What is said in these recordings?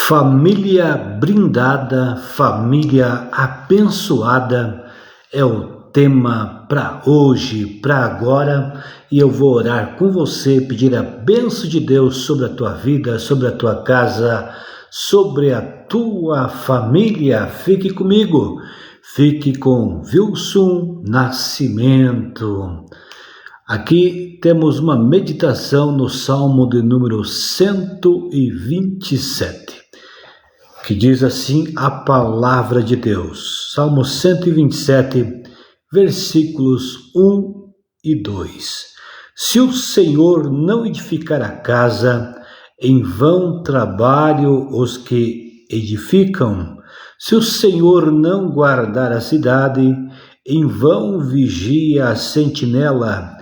Família brindada, família abençoada é o tema para hoje, para agora, e eu vou orar com você, pedir a bênção de Deus sobre a tua vida, sobre a tua casa, sobre a tua família. Fique comigo, fique com Wilson Nascimento. Aqui temos uma meditação no Salmo de número 127. Que diz assim a palavra de Deus. Salmo 127, versículos 1 e 2. Se o Senhor não edificar a casa, em vão trabalham os que edificam. Se o Senhor não guardar a cidade, em vão vigia a sentinela.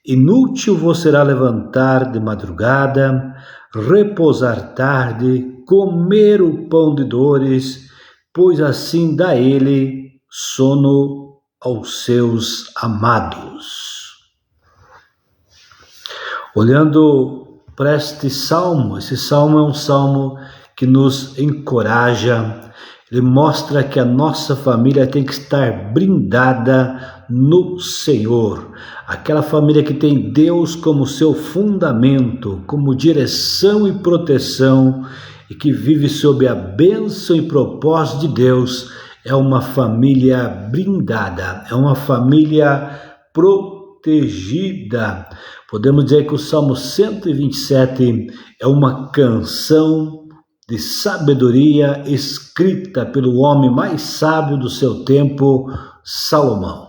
Inútil vos será levantar de madrugada, repousar tarde, comer o pão de dores, pois assim dá ele sono aos seus amados. Olhando para este salmo, esse salmo é um salmo que nos encoraja, ele mostra que a nossa família tem que estar brindada no Senhor. Aquela família que tem Deus como seu fundamento, como direção e proteção, e que vive sob a bênção e propósito de Deus, é uma família brindada, é uma família protegida. Podemos dizer que o Salmo 127 é uma canção de sabedoria escrita pelo homem mais sábio do seu tempo, Salomão.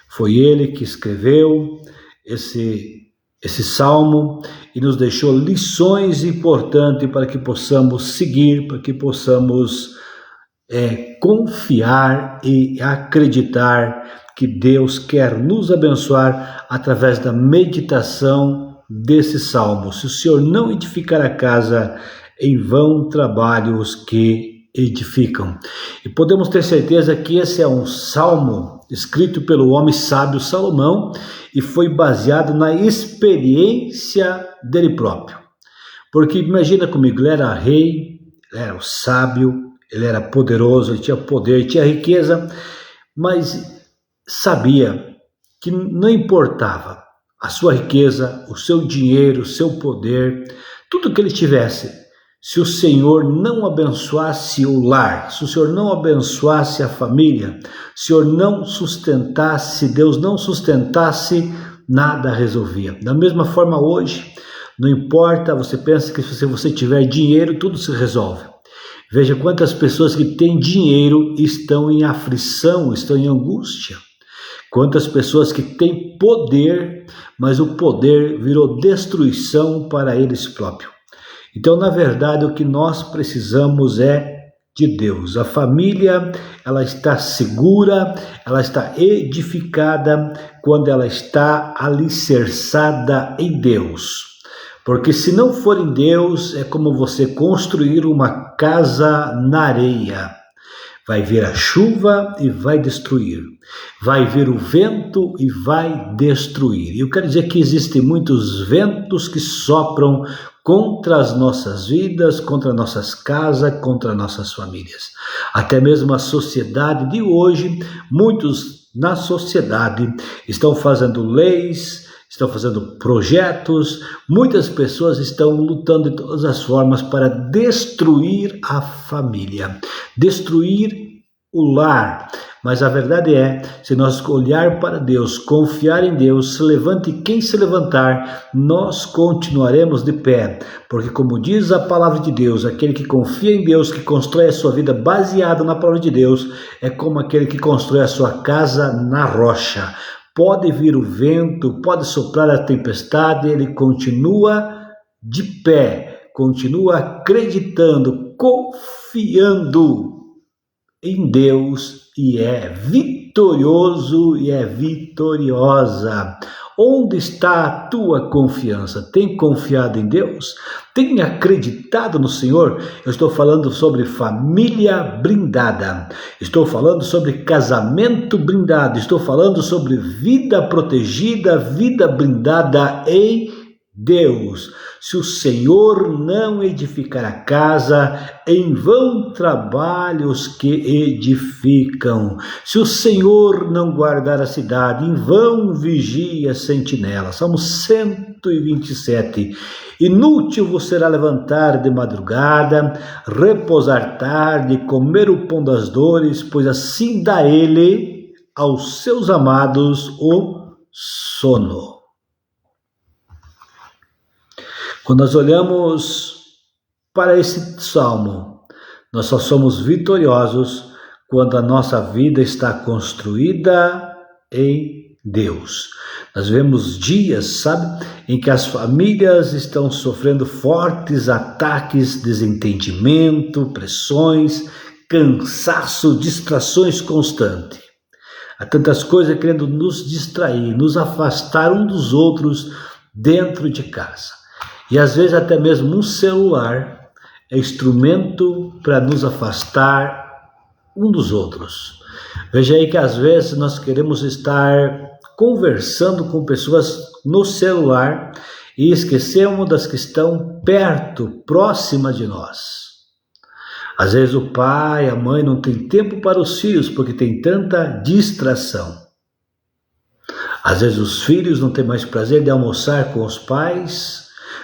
Foi ele que escreveu esse salmo e nos deixou lições importantes para que possamos seguir, para que possamos confiar e acreditar que Deus quer nos abençoar através da meditação desse salmo. Se o Senhor não edificar a casa, em vão trabalham os que edificam. E podemos ter certeza que esse é um salmo escrito pelo homem sábio Salomão e foi baseado na experiência dele próprio. Porque imagina comigo, ele era rei, ele era o sábio, ele era poderoso, ele tinha poder, ele tinha riqueza, mas sabia que não importava a sua riqueza, o seu dinheiro, o seu poder, tudo que ele tivesse, se o Senhor não abençoasse o lar, se o Senhor não abençoasse a família, se o Senhor não sustentasse, Deus não sustentasse, nada resolvia. Da mesma forma hoje, não importa, você pensa que se você tiver dinheiro, tudo se resolve. Veja quantas pessoas que têm dinheiro estão em aflição, estão em angústia. Quantas pessoas que têm poder, mas o poder virou destruição para eles próprios. Então, na verdade, o que nós precisamos é de Deus. A família, ela está segura, ela está edificada quando ela está alicerçada em Deus. Porque se não for em Deus, é como você construir uma casa na areia. Vai vir a chuva e vai destruir. Vai vir o vento e vai destruir. E eu quero dizer que existem muitos ventos que sopram contra as nossas vidas, contra nossas casas, contra nossas famílias. Até mesmo a sociedade de hoje, muitos na sociedade estão fazendo leis, estão fazendo projetos, muitas pessoas estão lutando de todas as formas para destruir a família, destruir o lar. Mas a verdade é, se nós olhar para Deus, confiar em Deus, se levante quem se levantar, nós continuaremos de pé. Porque como diz a palavra de Deus, aquele que confia em Deus, que constrói a sua vida baseada na palavra de Deus, é como aquele que constrói a sua casa na rocha. Pode vir o vento, pode soprar a tempestade, ele continua de pé, continua acreditando, confiando em Deus e é vitorioso e é vitoriosa. Onde está a tua confiança? Tem confiado em Deus? Tem acreditado no Senhor? Eu estou falando sobre família brindada. Estou falando sobre casamento brindado. Estou falando sobre vida protegida, vida brindada em Deus. Se o Senhor não edificar a casa, em vão trabalham os que edificam. Se o Senhor não guardar a cidade, em vão vigia a sentinela. Salmo 127. Inútil vos será levantar de madrugada, repousar tarde, comer o pão das dores, pois assim dá ele aos seus amados o sono. Quando nós olhamos para esse salmo, nós só somos vitoriosos quando a nossa vida está construída em Deus. Nós vemos dias, sabe, em que as famílias estão sofrendo fortes ataques, desentendimento, pressões, cansaço, distrações constantes. Há tantas coisas querendo nos distrair, nos afastar um dos outros dentro de casa. E às vezes até mesmo um celular é instrumento para nos afastar um dos outros. Veja aí que às vezes nós queremos estar conversando com pessoas no celular e esquecemos das que estão perto, próximas de nós. Às vezes o pai, a mãe não tem tempo para os filhos porque tem tanta distração. Às vezes os filhos não têm mais prazer de almoçar com os pais,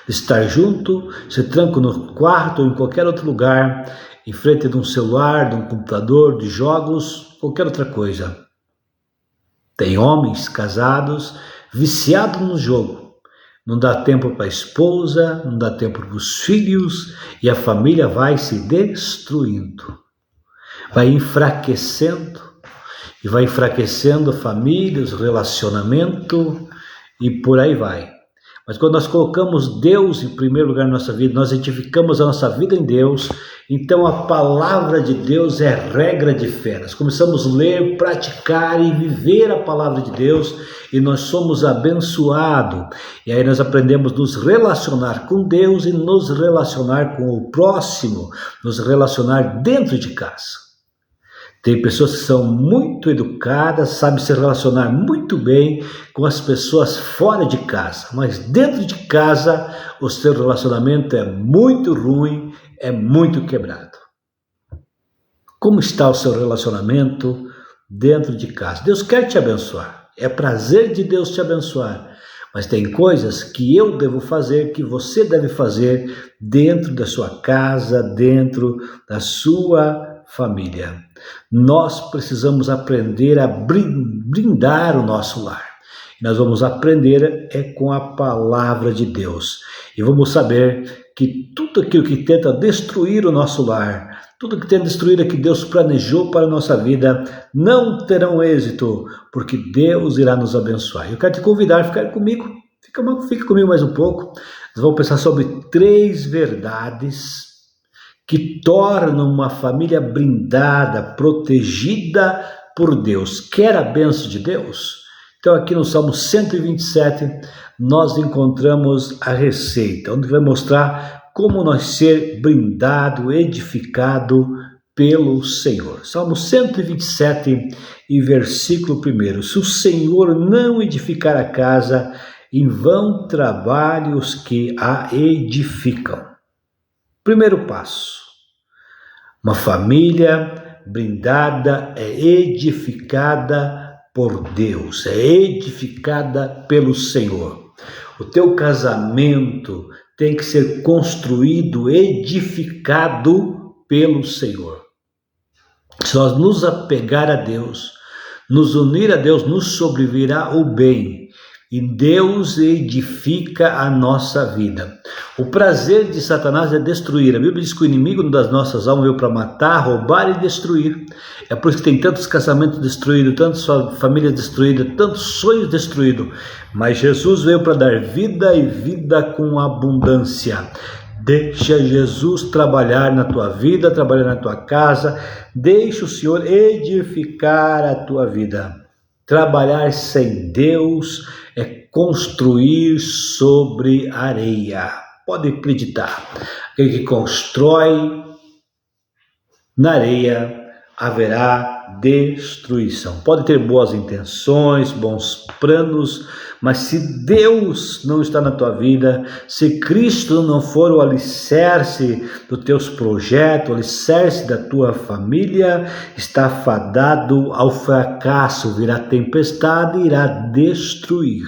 estar junto, se trancam no quarto ou em qualquer outro lugar, em frente de um celular, de um computador, de jogos, qualquer outra coisa. Tem homens casados, viciados no jogo. Não dá tempo para a esposa, não dá tempo para os filhos e a família vai se destruindo. Vai enfraquecendo e vai enfraquecendo a família, os relacionamentos e por aí vai. Mas quando nós colocamos Deus em primeiro lugar na nossa vida, nós edificamos a nossa vida em Deus, então a palavra de Deus é regra de fé. Nós começamos a ler, praticar e viver a palavra de Deus e nós somos abençoados. E aí nós aprendemos a nos relacionar com Deus e nos relacionar com o próximo, nos relacionar dentro de casa. Tem pessoas que são muito educadas, sabem se relacionar muito bem com as pessoas fora de casa, mas dentro de casa o seu relacionamento é muito ruim, é muito quebrado. Como está o seu relacionamento dentro de casa? Deus quer te abençoar, é prazer de Deus te abençoar, mas tem coisas que eu devo fazer, que você deve fazer dentro da sua casa, dentro da sua família. Nós precisamos aprender a blindar o nosso lar. Nós vamos aprender com a palavra de Deus. E vamos saber que tudo aquilo que tenta destruir o nosso lar, tudo que tenta destruir o que Deus planejou para a nossa vida, não terão êxito, porque Deus irá nos abençoar. Eu quero te convidar a ficar comigo. Fica comigo mais um pouco. Nós vamos pensar sobre 3 verdades que tornam uma família blindada, protegida por Deus. Quer a bênção de Deus? Então aqui no Salmo 127 nós encontramos a receita, onde vai mostrar como nós ser blindado, edificado pelo Senhor. Salmo 127 e versículo 1. Se o Senhor não edificar a casa, em vão trabalham os que a edificam. Primeiro passo, uma família blindada é edificada por Deus, é edificada pelo Senhor. O teu casamento tem que ser construído, edificado pelo Senhor. Se nós nos apegar a Deus, nos unir a Deus, nos sobrevirá o bem. E Deus edifica a nossa vida. O prazer de Satanás é destruir. A Bíblia diz que o inimigo das nossas almas veio para matar, roubar e destruir. É por isso que tem tantos casamentos destruídos, tantas famílias destruídas, tantos sonhos destruídos. Mas Jesus veio para dar vida e vida com abundância. Deixa Jesus trabalhar na tua vida, trabalhar na tua casa. Deixa o Senhor edificar a tua vida. Trabalhar sem Deus é construir sobre areia. Pode acreditar. Aquele que constrói na areia, haverá destruição. Pode ter boas intenções, bons planos, mas se Deus não está na tua vida, se Cristo não for o alicerce dos teus projetos, o alicerce da tua família, está fadado ao fracasso, virá tempestade e irá destruir.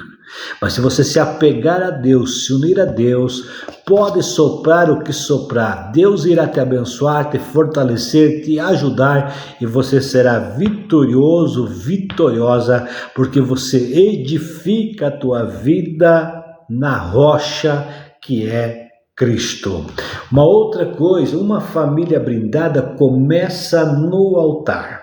Mas se você se apegar a Deus, se unir a Deus, pode soprar o que soprar. Deus irá te abençoar, te fortalecer, te ajudar e você será vitorioso, vitoriosa, porque você edifica a tua vida na rocha que é Cristo. Uma outra coisa, uma família blindada começa no altar.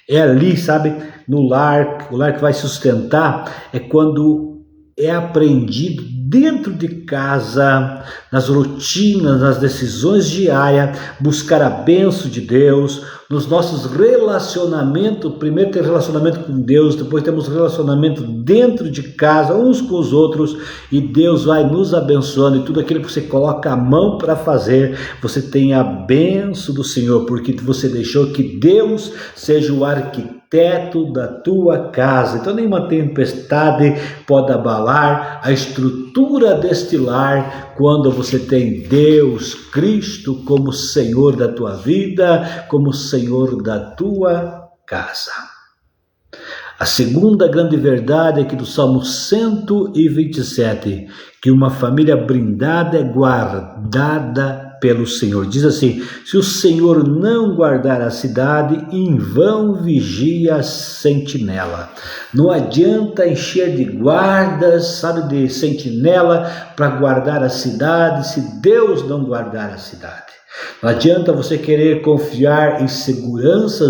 É ali, sabe, no lar, o lar que vai sustentar é quando é aprendido dentro de casa, nas rotinas, nas decisões diárias, buscar a bênção de Deus, nos nossos relacionamentos. Primeiro tem relacionamento com Deus, depois temos relacionamento dentro de casa, uns com os outros, e Deus vai nos abençoando, e tudo aquilo que você coloca a mão para fazer, você tem a bênção do Senhor, porque você deixou que Deus seja o arquiteto da tua casa. Então nenhuma tempestade pode abalar a estrutura deste lar quando você tem Deus, Cristo, como Senhor da tua vida, como Senhor da tua casa. A segunda grande verdade é que do Salmo 127, que uma família blindada é guardada pelo Senhor. Diz assim: se o Senhor não guardar a cidade, em vão vigia a sentinela. Não adianta encher de guardas, sabe, de sentinela para guardar a cidade, se Deus não guardar a cidade. Não adianta você querer confiar em segurança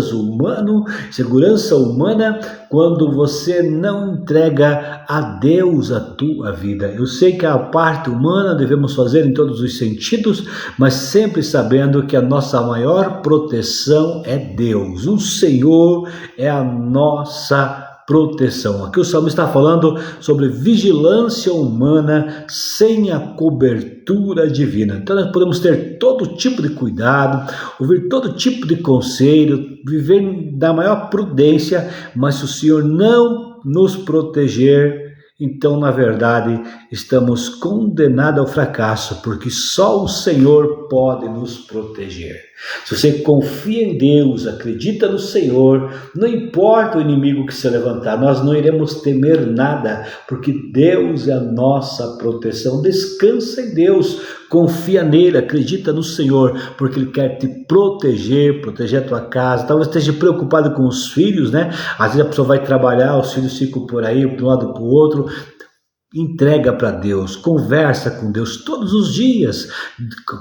humana, quando você não entrega a Deus a tua vida. Eu sei que a parte humana devemos fazer em todos os sentidos, mas sempre sabendo que a nossa maior proteção é Deus. O Senhor é a nossa proteção. Aqui o Salmo está falando sobre vigilância humana sem a cobertura divina. Então nós podemos ter todo tipo de cuidado, ouvir todo tipo de conselho, viver da maior prudência, mas se o Senhor não nos proteger, então na verdade estamos condenados ao fracasso, porque só o Senhor pode nos proteger. Se você confia em Deus, acredita no Senhor, não importa o inimigo que se levantar, nós não iremos temer nada, porque Deus é a nossa proteção. Descansa em Deus, confia nele, acredita no Senhor, porque Ele quer te proteger a tua casa. Talvez esteja preocupado com os filhos, né? Às vezes a pessoa vai trabalhar, os filhos ficam por aí, de um lado para o outro. Entrega para Deus, conversa com Deus todos os dias.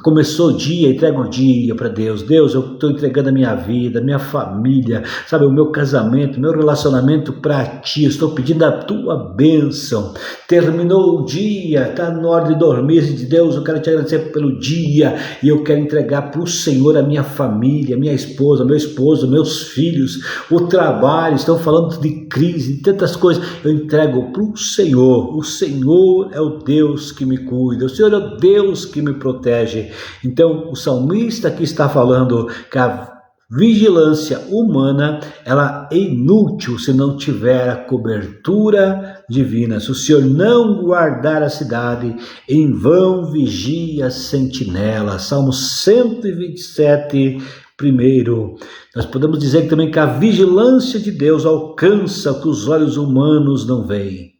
Começou o dia, entrega um dia para Deus. Deus, eu estou entregando a minha vida, a minha família, sabe, o meu casamento, meu relacionamento para ti. Estou pedindo a tua bênção. Terminou o dia, está na hora de dormir. De Deus, eu quero te agradecer pelo dia e eu quero entregar para o Senhor a minha família, minha esposa, meu esposo, meus filhos, o trabalho. Estão falando de crise, de tantas coisas. Eu entrego para o Senhor. O Senhor é o Deus que me cuida, o Senhor é o Deus que me protege. Então o salmista aqui está falando que a vigilância humana ela é inútil se não tiver a cobertura divina. Se o Senhor não guardar a cidade, em vão vigia a sentinela. Salmo 127, primeiro. Nós podemos dizer também que a vigilância de Deus alcança o que os olhos humanos não veem.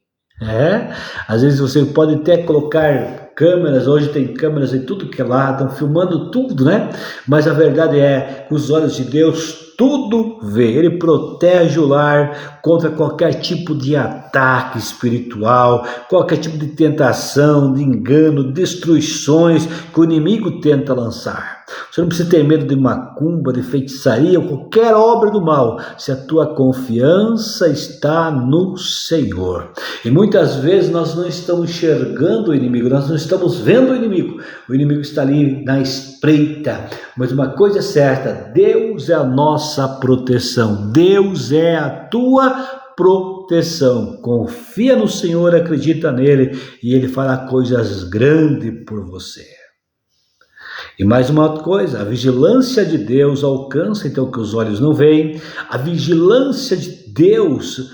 Às vezes você pode até colocar câmeras, hoje tem câmeras em tudo que é lá, estão filmando tudo, né? Mas a verdade é que os olhos de Deus tudo vê. Ele protege o lar contra qualquer tipo de ataque espiritual, qualquer tipo de tentação, de engano, destruições que o inimigo tenta lançar. Você não precisa ter medo de macumba, de feitiçaria ou qualquer obra do mal, se a tua confiança está no Senhor. E muitas vezes nós não estamos enxergando o inimigo, nós não estamos vendo o inimigo está ali na espreita. Mas uma coisa é certa, Deus é a nossa proteção, Deus é a tua proteção. Confia no Senhor, acredita nele e ele fará coisas grandes por você. E mais uma outra coisa, a vigilância de Deus alcança então o que os olhos não veem. A vigilância de Deus,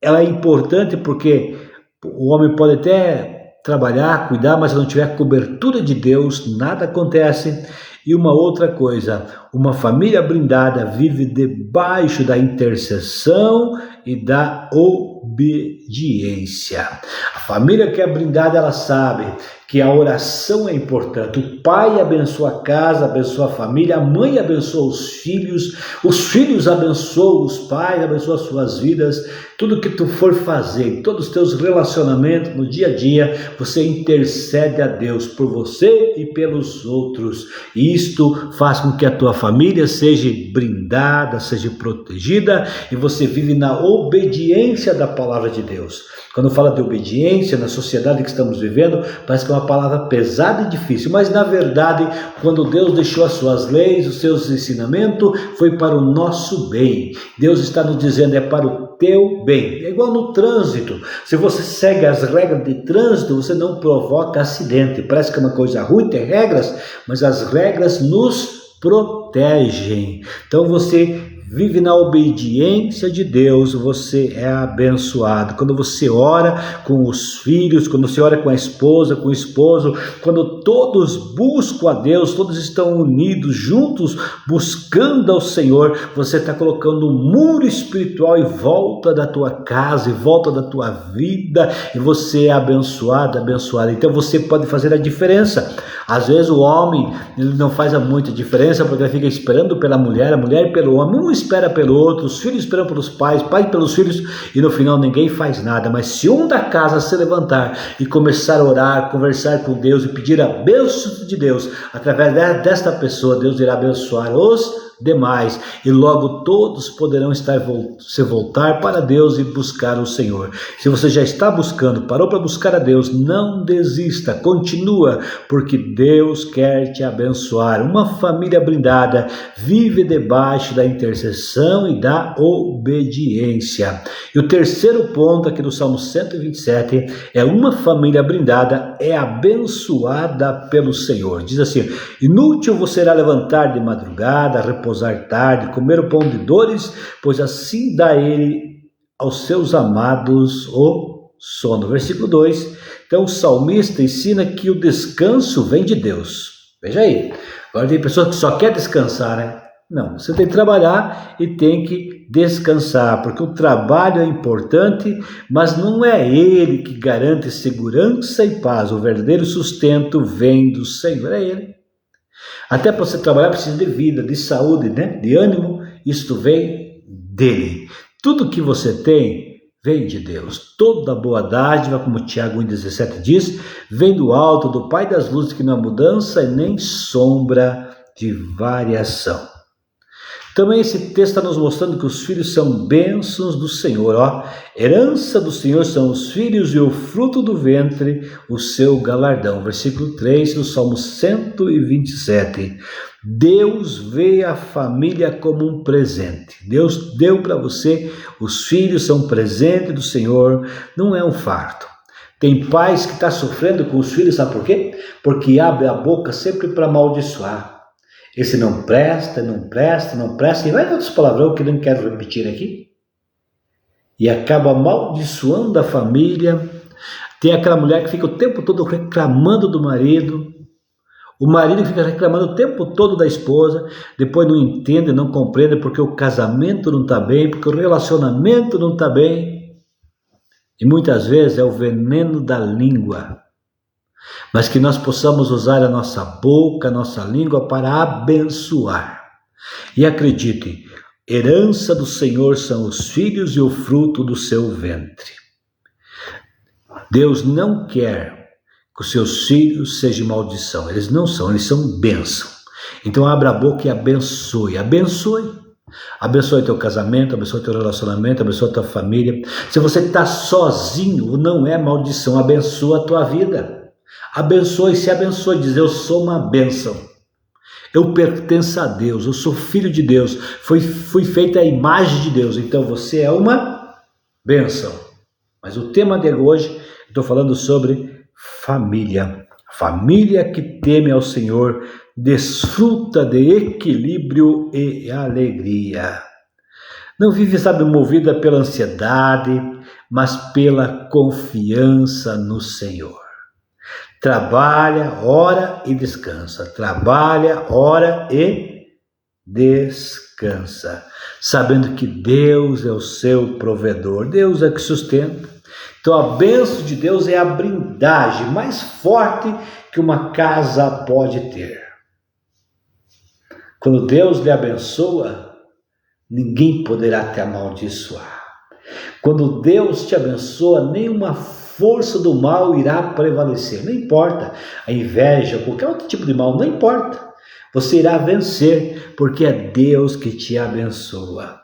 ela é importante porque o homem pode até trabalhar, cuidar, mas se não tiver cobertura de Deus, nada acontece. E uma outra coisa, uma família blindada vive debaixo da intercessão e da obediência. A família que é blindada, ela sabe que a oração é importante. O pai abençoa a casa, abençoa a família, a mãe abençoa os filhos abençoam os pais, abençoa as suas vidas. Tudo que tu for fazer, todos os teus relacionamentos no dia a dia, você intercede a Deus por você e pelos outros. E isto faz com que a tua família seja blindada, seja protegida, e você vive na obediência da palavra de Deus. Quando fala de obediência na sociedade que estamos vivendo, parece que é uma palavra pesada e difícil, mas na verdade, quando Deus deixou as suas leis, os seus ensinamentos, foi para o nosso bem. Deus está nos dizendo, é para o teu bem. É igual no trânsito. Se você segue as regras de trânsito, você não provoca acidente. Parece que é uma coisa ruim ter regras, mas as regras nos protegem. Então você vive na obediência de Deus, você é abençoado. Quando você ora com os filhos, quando você ora com a esposa, com o esposo, quando todos buscam a Deus, todos estão unidos, juntos, buscando ao Senhor, você está colocando um muro espiritual em volta da tua casa, em volta da tua vida, e você é abençoado, abençoado. Então você pode fazer a diferença. Às vezes o homem ele não faz muita diferença, porque ele fica esperando pela mulher, a mulher pelo homem, um espera pelo outro, os filhos esperam pelos pais, pai pelos filhos, e no final ninguém faz nada. Mas se um da casa se levantar e começar a orar, conversar com Deus e pedir a bênção de Deus, através desta pessoa, Deus irá abençoar os demais, e logo todos poderão se voltar para Deus e buscar o Senhor. Se você já está buscando, parou para buscar a Deus, não desista, continua, porque Deus quer te abençoar. Uma família blindada vive debaixo da intercessão e da obediência. E o terceiro ponto aqui do Salmo 127 é: uma família blindada é abençoada pelo Senhor. Diz assim: inútil você será levantar de madrugada, repousar tarde, comer o pão de dores, pois assim dá ele aos seus amados o sono. Versículo 2. Então o salmista ensina que o descanso vem de Deus. Veja aí. Agora tem pessoas que só querem descansar, né? Não, você tem que trabalhar e tem que descansar, porque o trabalho é importante, mas não é ele que garante segurança e paz. O verdadeiro sustento vem do Senhor, é ele. Até para você trabalhar precisa de vida, de saúde, né? De ânimo, isto vem dele. Tudo que você tem vem de Deus. Toda boa dádiva, como Tiago 1,17 diz, vem do alto, do Pai das luzes, que não há mudança e nem sombra de variação. Também esse texto está nos mostrando que os filhos são bênçãos do Senhor. Ó. Herança do Senhor são os filhos e o fruto do ventre, o seu galardão. Versículo 3 do Salmo 127. Deus vê a família como um presente. Deus deu para você, os filhos são um presente do Senhor, não é um fardo. Tem pais que estão sofrendo com os filhos, sabe por quê? Porque abre a boca sempre para amaldiçoar. Esse não presta, não presta, não presta, e vai outros palavrão que não quero repetir aqui. E acaba amaldiçoando a família. Tem aquela mulher que fica o tempo todo reclamando do marido. O marido fica reclamando o tempo todo da esposa. Depois não entende, não compreende porque o casamento não está bem, porque o relacionamento não está bem. E muitas vezes é o veneno da língua. Mas que nós possamos usar a nossa boca, a nossa língua para abençoar. E acredite, herança do Senhor são os filhos e o fruto do seu ventre. Deus não quer que os seus filhos sejam maldição. Eles não são, eles são bênção. Então abra a boca e abençoe. Abençoe. Abençoe teu casamento, abençoe teu relacionamento, abençoe tua família. Se você está sozinho, não é maldição, abençoa a tua vida. Abençoe, se abençoe, diz: eu sou uma bênção, eu pertenço a Deus, eu sou filho de Deus, fui feita a imagem de Deus, então você é uma bênção. Mas o tema de hoje, estou falando sobre família. Família que teme ao Senhor desfruta de equilíbrio e alegria. Não vive, sabe, movida pela ansiedade, mas pela confiança no Senhor. Trabalha, ora e descansa. Trabalha, ora e descansa. Sabendo que Deus é o seu provedor, Deus é que sustenta. Então a bênção de Deus é a blindagem mais forte que uma casa pode ter. Quando Deus lhe abençoa, ninguém poderá te amaldiçoar. Quando Deus te abençoa, nenhuma força do mal irá prevalecer. Não importa a inveja, qualquer outro tipo de mal, não importa. Você irá vencer, porque é Deus que te abençoa.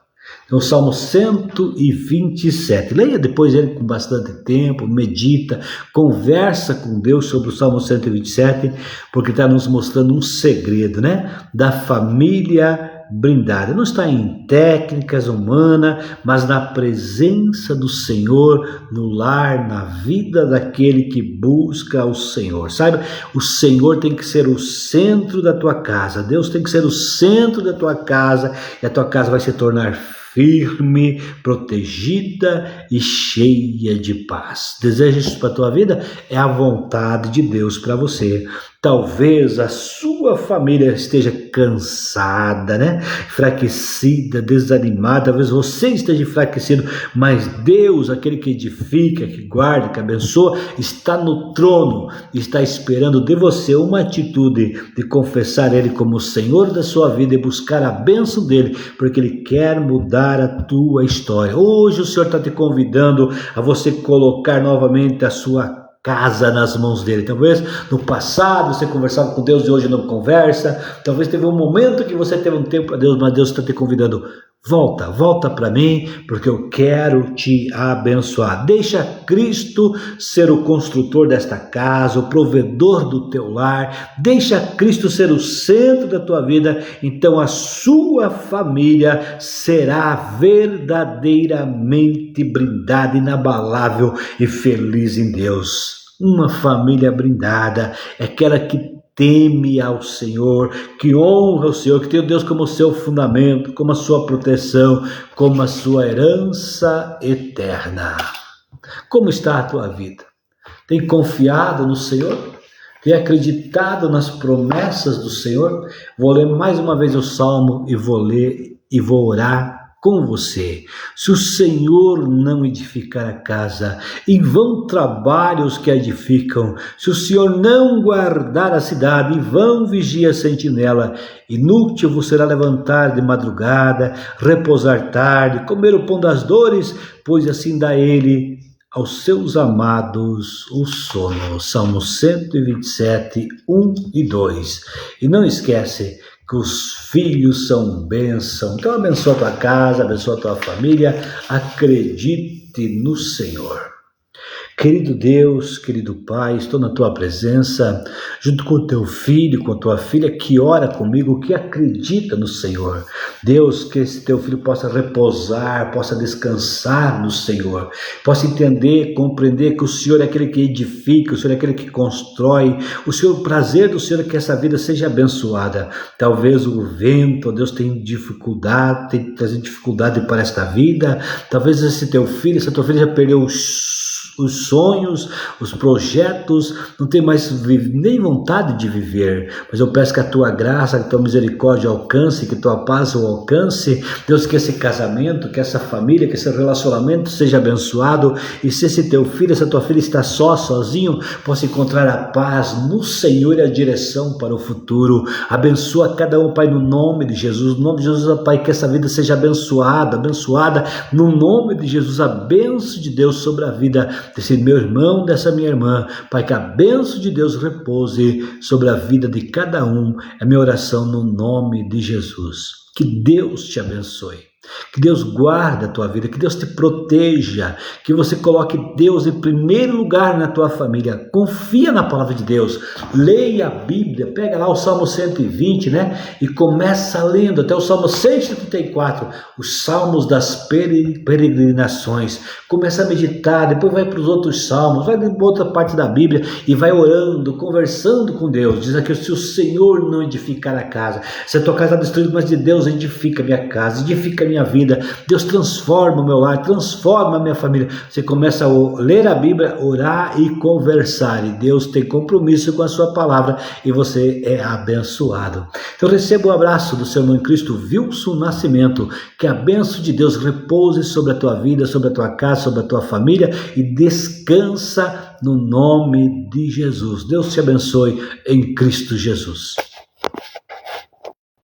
Então, Salmo 127. Leia depois ele com bastante tempo, medita, conversa com Deus sobre o Salmo 127, porque está nos mostrando um segredo, né? Da família blindada. Não está em técnicas humanas, mas na presença do Senhor, no lar, na vida daquele que busca o Senhor. Sabe? O Senhor tem que ser o centro da tua casa. Deus tem que ser o centro da tua casa, e a tua casa vai se tornar firme, protegida e cheia de paz. Deseja isso para a tua vida? É a vontade de Deus para você. Talvez a sua família esteja cansada, né? Enfraquecida, desanimada. Talvez você esteja enfraquecido, mas Deus, aquele que edifica, que guarda, que abençoa, está no trono, está esperando de você uma atitude de confessar Ele como o Senhor da sua vida e buscar a bênção dEle, porque Ele quer mudar a tua história. Hoje o Senhor está te convidando a você colocar novamente a sua casa nas mãos dele. Talvez no passado você conversava com Deus e hoje não conversa. Talvez teve um momento que você teve um tempo para Deus, mas Deus está te convidando. Volta para mim, porque eu quero te abençoar. Deixa Cristo ser o construtor desta casa, o provedor do teu lar. Deixa Cristo ser o centro da tua vida. Então a sua família será verdadeiramente blindada, inabalável e feliz em Deus. Uma família blindada é aquela que teme ao Senhor, que honra o Senhor, que tem o Deus como seu fundamento, como a sua proteção, como a sua herança eterna. Como está a tua vida? Tem confiado no Senhor? Tem acreditado nas promessas do Senhor? Vou ler mais uma vez o Salmo e vou orar com você. Se o Senhor não edificar a casa, em vão trabalham os que a edificam. Se o Senhor não guardar a cidade, em vão vigia a sentinela. Inútil vos será levantar de madrugada, repousar tarde, comer o pão das dores, pois assim dá Ele aos seus amados o sono. Salmo 127, 1 e 2. E não esquece que os filhos são bênção. Então abençoa a tua casa, abençoa a tua família. Acredite no Senhor. Querido Deus, querido Pai, estou na tua presença, junto com o teu filho, com a tua filha, que ora comigo, que acredita no Senhor. Deus, que esse teu filho possa repousar, possa descansar no Senhor, possa entender, compreender que o Senhor é aquele que edifica, o Senhor é aquele que constrói, o prazer do Senhor é que essa vida seja abençoada. Talvez o vento, Deus, tenha trazido dificuldade para esta vida, talvez esse teu filho, essa tua filha já perdeu os sonhos, os projetos, não tem mais nem vontade de viver, mas eu peço que a tua graça, que a tua misericórdia alcance, que a tua paz o alcance. Deus, que esse casamento, que essa família, que esse relacionamento seja abençoado, e se esse teu filho, essa tua filha está sozinho, possa encontrar a paz no Senhor e a direção para o futuro. Abençoa cada um, Pai, no nome de Jesus, no nome de Jesus, Pai, que essa vida seja abençoada, no nome de Jesus, a bênção de Deus sobre a vida desse meu irmão, dessa minha irmã. Pai, que a bênção de Deus repouse sobre a vida de cada um. É minha oração no nome de Jesus. Que Deus te abençoe. Que Deus guarde a tua vida, que Deus te proteja, que você coloque Deus em primeiro lugar na tua família. Confia na palavra de Deus, leia a Bíblia, pega lá o Salmo 120, né? E começa lendo até o Salmo 134, os Salmos das peregrinações. Começa a meditar, depois vai para os outros Salmos, vai para outra parte da Bíblia e vai orando, conversando com Deus. Diz aqui, se o Senhor não edificar a casa, se a tua casa está destruída, mas de Deus edifica a minha casa, edifica a minha vida, Deus transforma o meu lar, transforma a minha família. Você começa a ler a Bíblia, orar e conversar, e Deus tem compromisso com a sua palavra e você é abençoado. Então receba o abraço do seu irmão em Cristo, Wilson Nascimento. Que a bênção de Deus repouse sobre a tua vida, sobre a tua casa, sobre a tua família, e descansa no nome de Jesus. Deus te abençoe em Cristo Jesus.